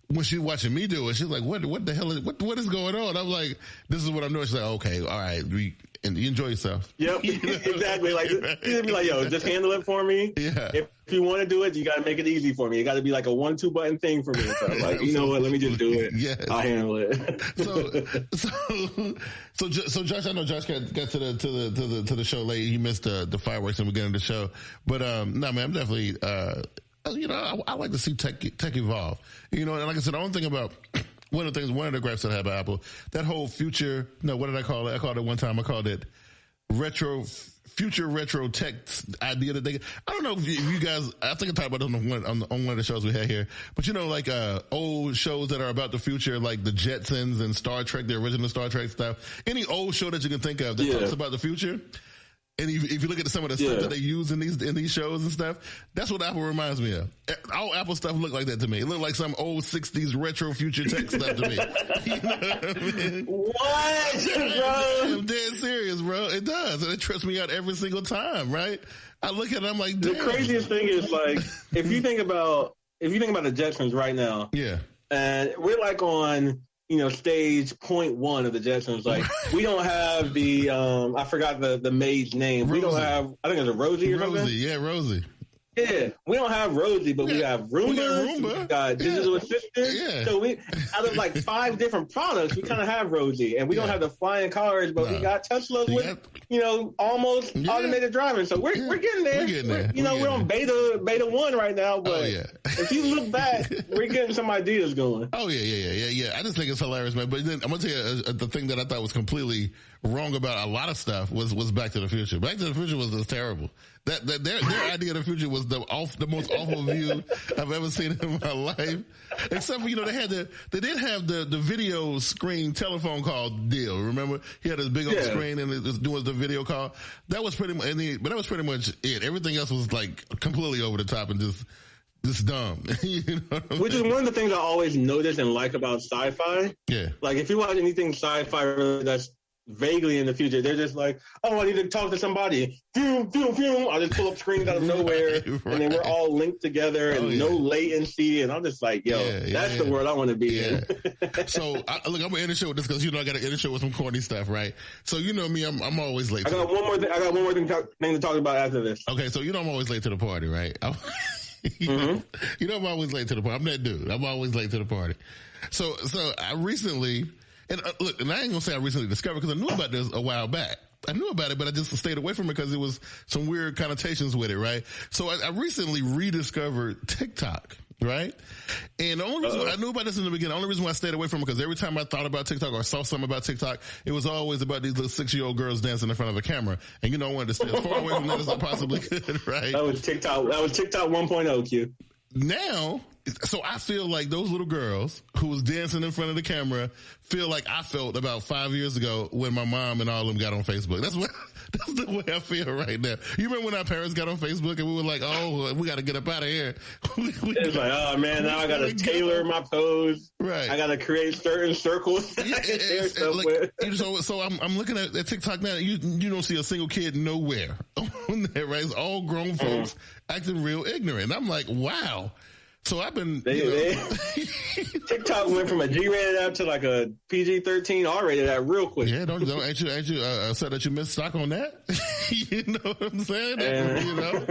when she's watching me do it, she's like, what the hell what is going on? I'm like, this is what I'm doing. She's like, okay, all right, and you enjoy yourself. Yep, exactly. Like, she's gonna be like, yo, just handle it for me. Yeah. If you want to do it, you got to make it easy for me. It got to be like a 1-2 button thing for me. So I'm like, you know what? Let me just do it. Yes. I'll handle it. So Josh, I know Josh got to the show late. He missed the fireworks in the beginning of the show, but no, man, I'm definitely. I like to see tech evolve. And like I said, the only thing about one of the gripes that I have about Apple, that whole future. No, what did I call it? I called it one time. I called it future retro tech idea that they. I don't know if you guys. I think I talked about it on one of the shows we had here. But like old shows that are about the future, like the Jetsons and Star Trek, the original Star Trek stuff. Any old show that you can think of that talks about the future. And if you look at some of the stuff that they use in these shows and stuff, that's what Apple reminds me of. All Apple stuff look like that to me. It looked like some old 60s retro future tech stuff to me. You know what I mean? What, bro? I'm dead serious, bro. It does. And it trips me out every single time, right? I look at it, I'm like, damn. The craziest thing is, like, if you think about the Jetsons right now, and we're like on stage 0.1 of the Jetsons. Like, we don't have the, I forgot the maid's name. Rosie. We don't have, I think it's a Rosie or something. Rosie, yeah, Rosie. Yeah, we don't have Rosie, but we have Roomba. We got Digital Assistant. Yeah. So out of like 5 different products, we kind of have Rosie, and we don't have the flying cars, but we got Teslas with almost automated driving. So we're getting there. We're on beta 1 right now, but if you look back, we're getting some ideas going. Oh yeah. I just think it's hilarious, man. But then I'm gonna tell you the thing that I thought was completely wrong about a lot of stuff was Back to the Future. Back to the Future was terrible. Their idea of the future was the most awful view I've ever seen in my life. Except for, they did have the video screen telephone call deal. Remember? He had his big old screen and it was doing the video call. That was pretty much, but that was pretty much it. Everything else was like completely over the top and just dumb. Which is one of the things I always notice and like about sci-fi. Yeah. Like, if you watch anything sci-fi that's vaguely in the future, they're just like, oh, I need to talk to somebody. Phew. I just pull up screens out of nowhere, and then we're all linked together and no latency. And I'm just like, yo, that's the world I want to be in. So, I'm going to end the show with this because, I got to end the show with some corny stuff, right? So, me, I'm always late. I got one more thing to talk about after this. Okay, so I'm always late to the party, right? I'm always late to the party. I'm that dude. I'm always late to the party. So I recently... And look, and I ain't gonna say I recently discovered, because I knew about this a while back. I knew about it, but I just stayed away from it because it was some weird connotations with it, right? So I recently rediscovered TikTok, right? And the only reason I knew about this in the beginning, the only reason why I stayed away from it, because every time I thought about TikTok or saw something about TikTok, it was always about these little 6-year-old girls dancing in front of a camera. And I wanted to stay as far away from that as I possibly could, right? That was TikTok 1.0, Q. Now, so I feel like those little girls who was dancing in front of the camera feel like I felt about 5 years ago when my mom and all of them got on Facebook. That's the way I feel right now. You remember when our parents got on Facebook and we were like, oh, we got to get up out of here. It's like, oh man, now I got to tailor my pose. Right. I got to create certain circles. So I'm looking at TikTok now. You don't see a single kid nowhere on there, right? It's all grown folks acting real ignorant. I'm like, wow. So I've been. TikTok went from a G-rated app to like a PG-13 R-rated app real quick. Yeah, ain't you upset that you missed stock on that? You know what I'm saying? You know,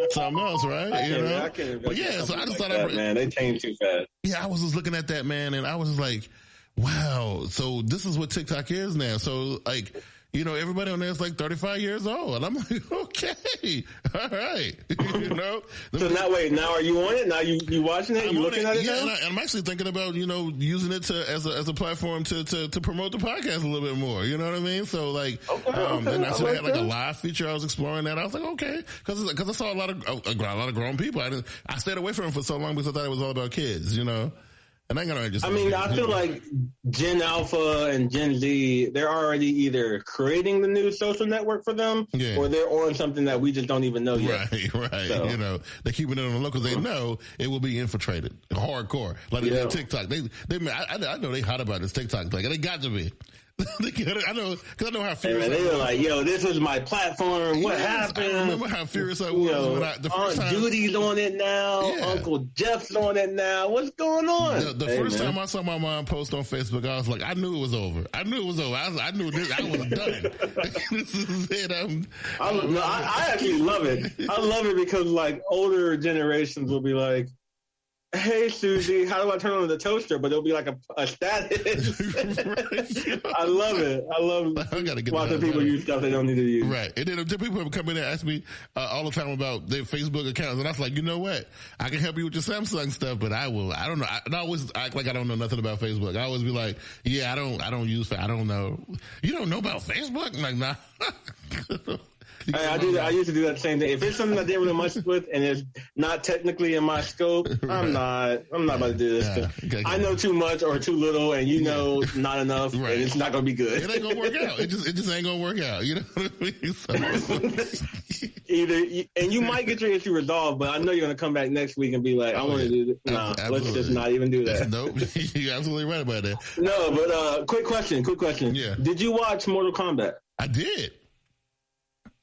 something else, right? I can't so I just thought man, they changed too fast. Yeah, I was just looking at that, man, and I was just like, wow. So this is what TikTok is now. So like. You know, everybody on there is like 35 years old. And I'm like, okay, all right. You know? So now are you on it? Now you watching it? You looking at it now? And I'm actually thinking about, you know, using it as a platform to promote the podcast a little bit more. You know what I mean? So like, and I said I had like a live feature. I was exploring that. I was like, okay. Cause I saw a lot of grown people. I stayed away from it for so long because I thought it was all about kids, you know? And I feel like Gen Alpha and Gen Z, they're already either creating the new social network for them or they're on something that we just don't even know yet. Right. So. You know, they're keeping it on the low because they know it will be infiltrated hardcore. Like TikTok. I know they hot about this TikTok thing, and they got to be. I know how furious they were like, yo, this was my platform. What happened? I remember how furious I was when the first time. Judy's on it now. Yeah. Uncle Jeff's on it now. What's going on? The first time I saw my mom post on Facebook, I was like, I knew it was over. I knew this. I was done. This is it. I actually love it. I love it because like older generations will be like, hey, Susie, how do I turn on the toaster? But it'll be like a status. I love it. I love watching people use stuff they don't need to use. Right. And then people come in and ask me all the time about their Facebook accounts. And I was like, you know what? I can help you with your Samsung stuff, but I don't know. I always act like I don't know nothing about Facebook. I always be like, yeah, I don't use I don't know. You don't know about Facebook? I'm like, nah. I used to do that same thing. If it's something I didn't really much with and it's not technically in my scope, I'm not about to do this. I know too much or too little, and you know not enough, and it's not gonna be good. It ain't gonna work out. It just ain't gonna work out. You know what I mean? And you might get your issue resolved, but I know you're gonna come back next week and be like, I want to do this. Nah, let's just not even do that. Nope. You're absolutely right about that. No, but quick question. Yeah. Did you watch Mortal Kombat? I did.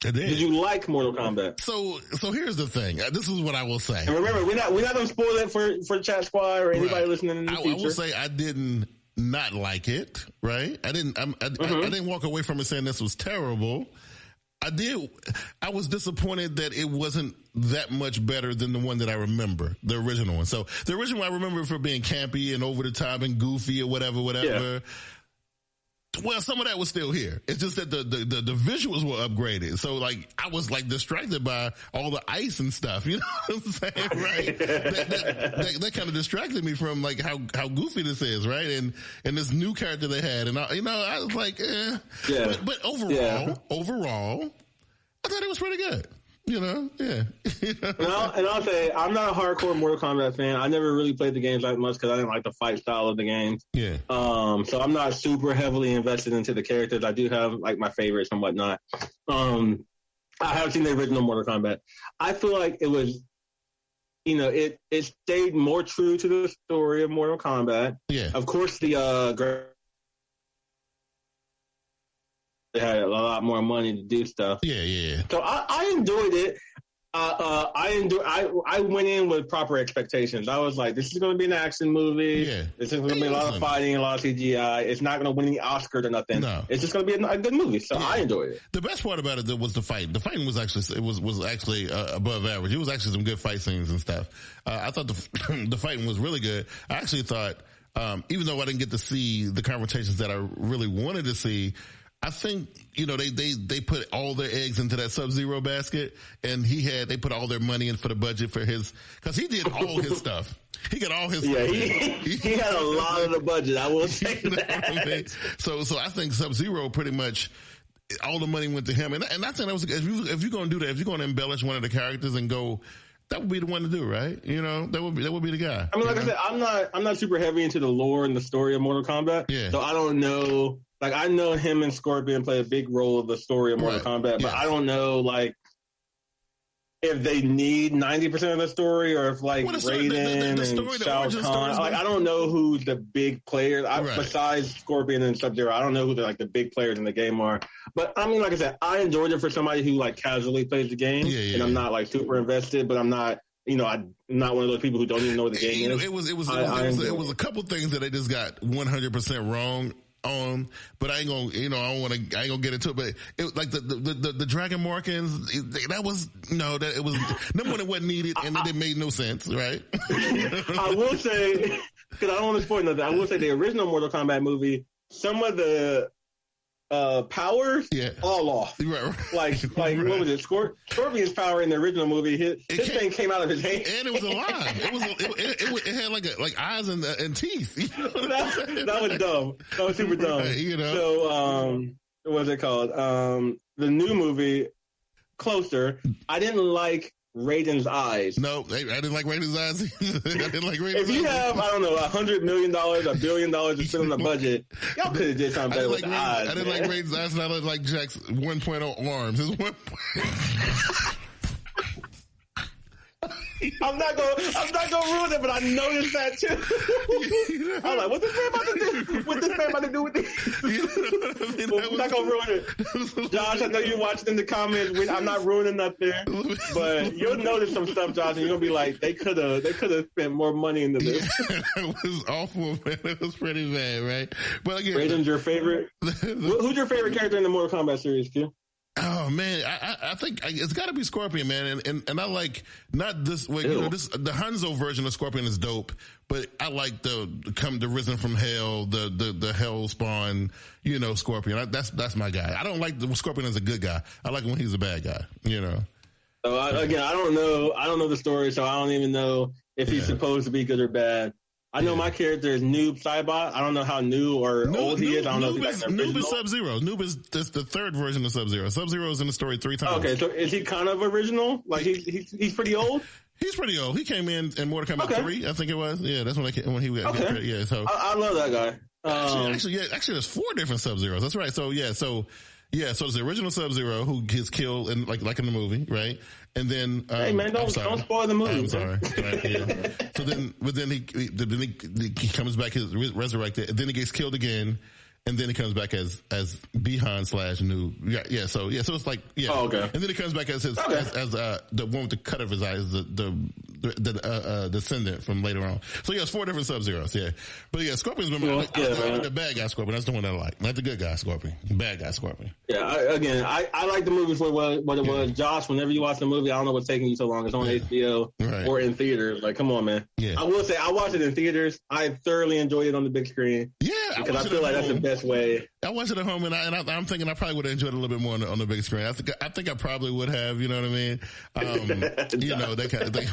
Did you like Mortal Kombat? So here's the thing. This is what I will say. And remember, we're not going to spoil it for Chat Squad or anybody listening in the future. I will say I didn't not like it. Right? I didn't walk away from it saying this was terrible. I was disappointed that it wasn't that much better than the one that I remember, the original one. So the original one I remember for being campy and over the top and goofy or whatever. Yeah. Well, some of that was still here. It's just that the visuals were upgraded. So like I was like distracted by all the ice and stuff. You know what I'm saying? Right? that kind of distracted me from like how goofy this is, right? And this new character they had, and I was like, yeah. But overall, I thought it was pretty good. You know, yeah. And I'll say, I'm not a hardcore Mortal Kombat fan. I never really played the games that much because I didn't like the fight style of the games. Yeah. So I'm not super heavily invested into the characters. I do have like my favorites and whatnot. I haven't seen the original Mortal Kombat. I feel like it was, it stayed more true to the story of Mortal Kombat. Yeah. Of course, they had a lot more money to do stuff. Yeah. So I enjoyed it. I went in with proper expectations. I was like, this is going to be an action movie. Yeah. This is going to be a lot of fighting, a lot of CGI. It's not going to win any Oscars or nothing. No. It's just going to be a good movie. So I enjoyed it. The best part about it was the fight. The fighting was actually above average. It was actually some good fight scenes and stuff. I thought the fighting was really good. I actually thought, even though I didn't get to see the confrontations that I really wanted to see, I think, they put all their eggs into that Sub-Zero basket, and they put all their money in for the budget for cause he did all his stuff. He got all his stuff. Yeah, he had a lot of the budget, I will say that. I mean? So I think Sub-Zero pretty much, all the money went to him. And I think that was, if you're going to do that, if you're going to embellish one of the characters and go, that would be the one to do, right? That would be the guy. I mean, like I said, I'm not super heavy into the lore and the story of Mortal Kombat. Yeah. So I don't know. Like, I know him and Scorpion play a big role of the story of Mortal Kombat, but I don't know, like, if they need 90% of the story or if, like, Raiden and Shao Kahn. Like, I don't know who the big players, besides Scorpion and Sub-Zero, I don't know who the big players in the game are. But, I mean, like I said, I enjoyed it for somebody who, like, casually plays the game. And I'm not, like, super invested, but I'm not I'm not one of those people who don't even know what the game is. It was a couple things that they just got 100% wrong on, but I ain't gonna get into it. But it, like the Dragon Morkins, it was number one, it wasn't needed, and it made no sense, right? I will say, because I don't want to spoil nothing, I will say the original Mortal Kombat movie, some of the powers all off. Right. Like what was it? Scorpion's power in the original movie, his thing came out of his hand, and it was alive. It had like eyes and teeth. That was dumb. That was super dumb. Right, So what was it called? The new movie, Closer. I didn't like Raiden's eyes. No, I didn't like Raiden's eyes. I didn't like Raiden's eyes. If you have, I don't know, $100 million, $1 billion to spend on the budget, y'all could have did something better with the eyes. I didn't like Raiden's eyes, and I didn't like Jack's 1.0 arms. His 1.0. I'm not gonna ruin it, but I noticed that too. I'm like, what's this man about to do? What's this man about to do with this? I'm not gonna ruin it. Josh, I know you're watching in the comments. I'm not ruining nothing, but you'll notice some stuff, Josh, and you're gonna be like, they could have spent more money into this. It was awful, man. It was pretty bad, right? But again, Raiden's your favorite. Who's your favorite character in the Mortal Kombat series, Q? Oh man, I think it's got to be Scorpion, man, and I like not this. The Hanzo version of Scorpion is dope, but I like the Risen from Hell, the Hell Spawn, Scorpion. That's my guy. I don't like the Scorpion as a good guy. I like him when he's a bad guy. So I don't know the story, so I don't even know if he's supposed to be good or bad. I know my character is Noob Saibot. I don't know how new or old he is. I don't know if he's like Noob is Sub-Zero. Noob is the third version of Sub-Zero. Sub-Zero is in the story 3 times. Okay, so is he kind of original? Like he's pretty old? He's pretty old. He came in Mortal Kombat 3, I think it was. Yeah, that's when he got yeah. So I love that guy. Actually, there's 4 different Sub-Zeros. That's right. So so it's the original Sub-Zero who gets killed in like in the movie, right? And then hey man, don't spoil the movie. I'm sorry. Right, yeah. So then he comes back, he's resurrected, and then he gets killed again, and then he comes back as Bihan / Noob. Yeah. So it's like Oh, okay. And then he comes back as his as the one with the cut of his eyes, the descendant from later on. So it's 4 different Sub-Zeros. Yeah, but Scorpion's been the bad guy Scorpion. That's the one I like, not the good guy Scorpion. Bad guy Scorpion. Yeah. I like the movie for what it was. Josh, whenever you watch the movie, I don't know what's taking you so long. It's on HBO or in theaters. Like, come on, man. Yeah. I will say I watched it in theaters. I thoroughly enjoyed it on the big screen. Yeah, because I feel like that's the best way. I watched it at home, and I'm thinking I probably would have enjoyed it a little bit more on the big screen. I think I probably would have. You know what I mean? That kind of thing.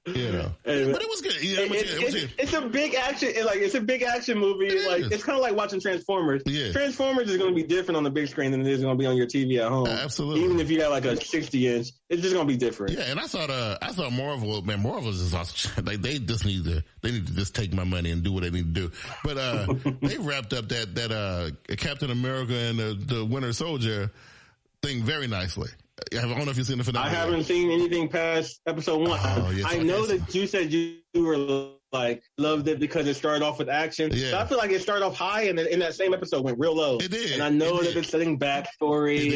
But it was good. It's a big action. It's a big action movie. It's kind of like watching Transformers. Yeah. Transformers is going to be different on the big screen than it is going to be on your TV at home. Absolutely. Even if you got like a 60-inch, it's just going to be different. Yeah, and I thought Marvel. Man, Marvel's just awesome. Like they need to just take my money and do what they need to do. But they wrapped up that Captain America and the Winter Soldier thing very nicely. I don't know if you've seen the finale. I haven't seen anything past episode 1. Oh, yes, I know that you said you were loved it because it started off with action. Yeah. So I feel like it started off high and then in that same episode went real low. It did. And I know that it's setting backstory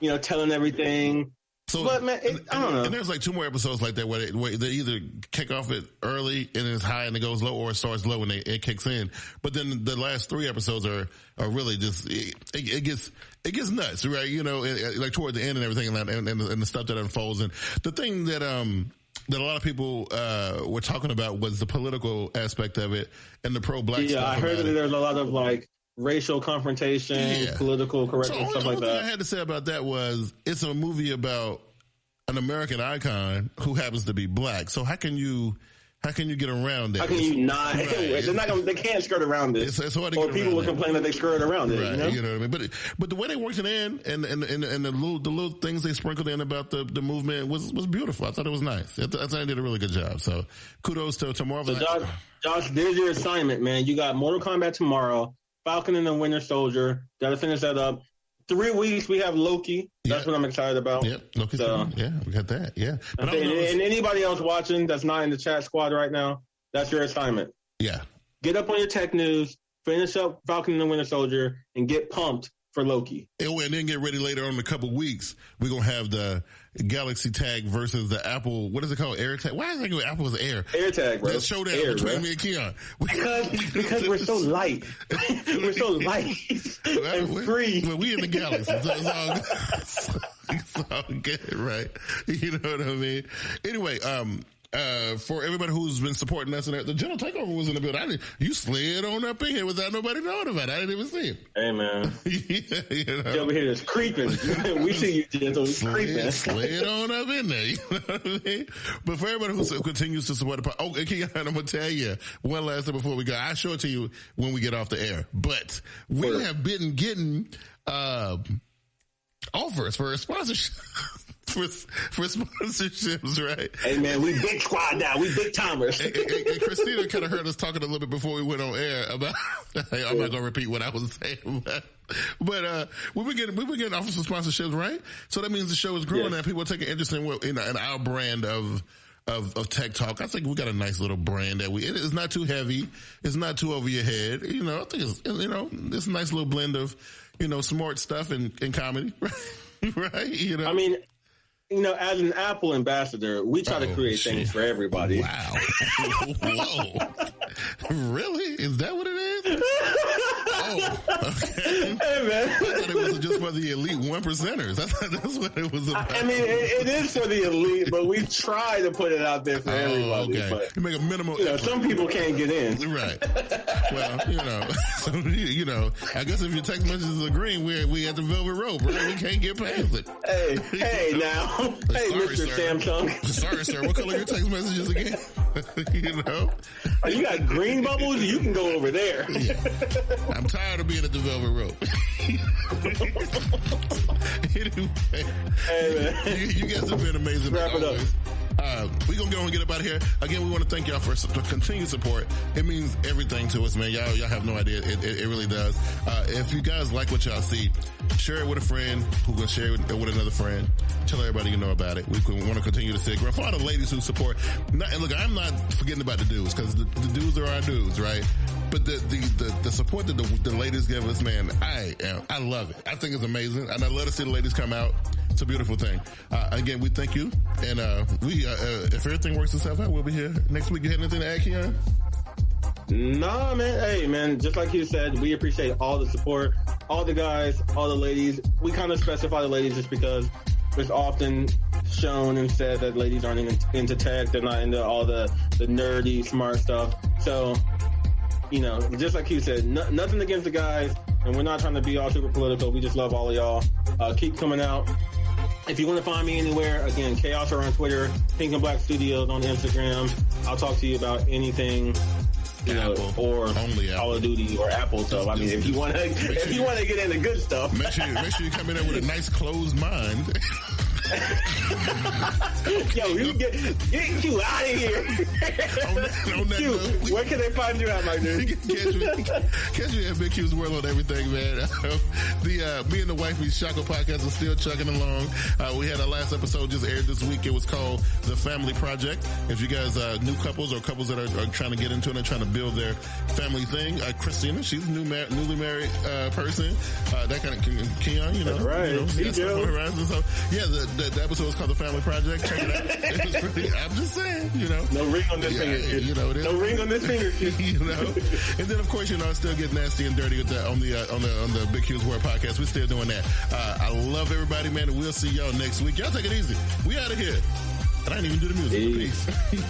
and telling everything. So, but man, I don't know. And there's 2 more episodes like that where they either kick off it early and it's high and it goes low, or it starts low and it kicks in. But then the last 3 episodes are really just it gets nuts, right? Like toward the end and everything, and the stuff that unfolds. And the thing that a lot of people were talking about was the political aspect of it and the pro-black stuff. Yeah, I heard that there's a lot of racial confrontation, political correctness, stuff like that. The only thing I had to say about that was it's a movie about an American icon who happens to be black. So how can you get around that? How can you not? Right. They can't skirt around it. It's hard to or get people will complain that they skirt around it. Right. You know what I mean? But the way they worked it in and the little things they sprinkled in about the movement was beautiful. I thought it was nice. I thought they did a really good job. So kudos to Marvel. So Josh, there's your assignment, man. You got Mortal Kombat tomorrow, Falcon and the Winter Soldier. Got to finish that up. 3 weeks, we have Loki. That's what I'm excited about. Yep, Loki's we got that. Yeah. But and anybody else watching that's not in the chat squad right now, that's your assignment. Yeah. Get up on your tech news, finish up Falcon and the Winter Soldier, and get pumped for Loki. And then get ready later on in a couple weeks. We're going to have the Galaxy Tag versus the Apple, what is it called? AirTag? Why is it called Apple's Air? AirTag, bro. That showdown between me and Keyan. Because we're so light. We're so light and free. Well, we in the galaxy, so it's all good, right? You know what I mean? Anyway, for everybody who's been supporting us, and the General Takeover was in the building. You slid on up in here without nobody knowing about it. I didn't even see it. Hey, man. You know? Over here is creeping. We see you, Gentle. Creeping. Slid on up in there. You know what I mean? But for everybody who continues to support the podcast, Keyan, I'm going to tell you one last thing before we go. I'll show it to you when we get off the air. But we have been getting offers for a sponsorship. For sponsorships, right? Hey, man, we big squad now. We big timers. And Christina kind of heard us talking a little bit before we went on air about, I'm not going to repeat what I was saying, but we've been getting offers for sponsorships, right? So that means the show is growing and people are taking interest in our brand of Tech Talk. I think we got a nice little brand that it's not too heavy. It's not too over your head. You know, I think it's a nice little blend of, smart stuff and comedy, right? You know, I mean, as an Apple ambassador, we try to create things for everybody. Wow. Whoa. Really? Is that what it is? Oh, okay. Hey, man. I thought it was just for the elite 1%ers. I thought that's what it was about. I mean, it is for the elite, but we try to put it out there for everybody. Okay. But, you make a minimal some people can't get in. Right. Well, so, I guess if your text messages are green, we at the velvet rope, right? We can't get past it. Hey, now. Hey, sorry, Mr. Sir. Samsung. Sorry, sir. What color are your text messages again? Oh, you got green bubbles? You can go over there. Yeah. I'm tired of being at the velvet rope. Anyway, hey, man. You guys have been amazing. Wrap it up. We're going to go and get up out of here. Again, we want to thank y'all for continued support. It means everything to us, man. Y'all have no idea. It really does. If you guys like what y'all see, share it with a friend who will share it with another friend. Tell everybody you know about it. We want to continue to see it grow. For all the ladies who support, and look, I'm not forgetting about the dudes, because the dudes are our dudes, right? But the support that the ladies give us, man, I love it. I think it's amazing, and I love to see the ladies come out. It's a beautiful thing. Again, we thank you, and if everything works itself out, we'll be here next week. You had anything to add, Keyan? Nah, man. Hey, man, just like you said, we appreciate all the support, all the guys, all the ladies. We kind of specify the ladies just because it's often shown and said that ladies aren't into tech. They're not into all the nerdy, smart stuff. So, just like you said, nothing against the guys, and we're not trying to be all super political. We just love all of y'all. Keep coming out. If you want to find me anywhere, again, Chaos are on Twitter, Pink and Black Studios on Instagram. I'll talk to you about anything, or only Call of Duty or Apple stuff. I mean, if you want to get into good stuff, make sure you come in there with a nice closed mind. Yo, you get you out of here. on that note, where can they find you at, my dude? Catch you at Big Q's World on everything, man. Me and the Wifey Shaka podcast are still chugging along. We had our last episode just aired this week. It was called The Family Project. If you guys new couples or couples that are trying to get into it and trying to build their family thing, Christina, she's a newly married person. That kind of Keyan, That's right. stuff on the horizon. So yeah, the episode was called The Family Project. Check it out. It was pretty, I'm just saying, No ring on this finger. No ring on this finger. And then of course, I still get nasty and dirty with that on the Big Q's World podcast. We're still doing that. I love everybody, man, and we'll see y'all next week. Y'all take it easy. We out of here. And I didn't even do the music. Peace.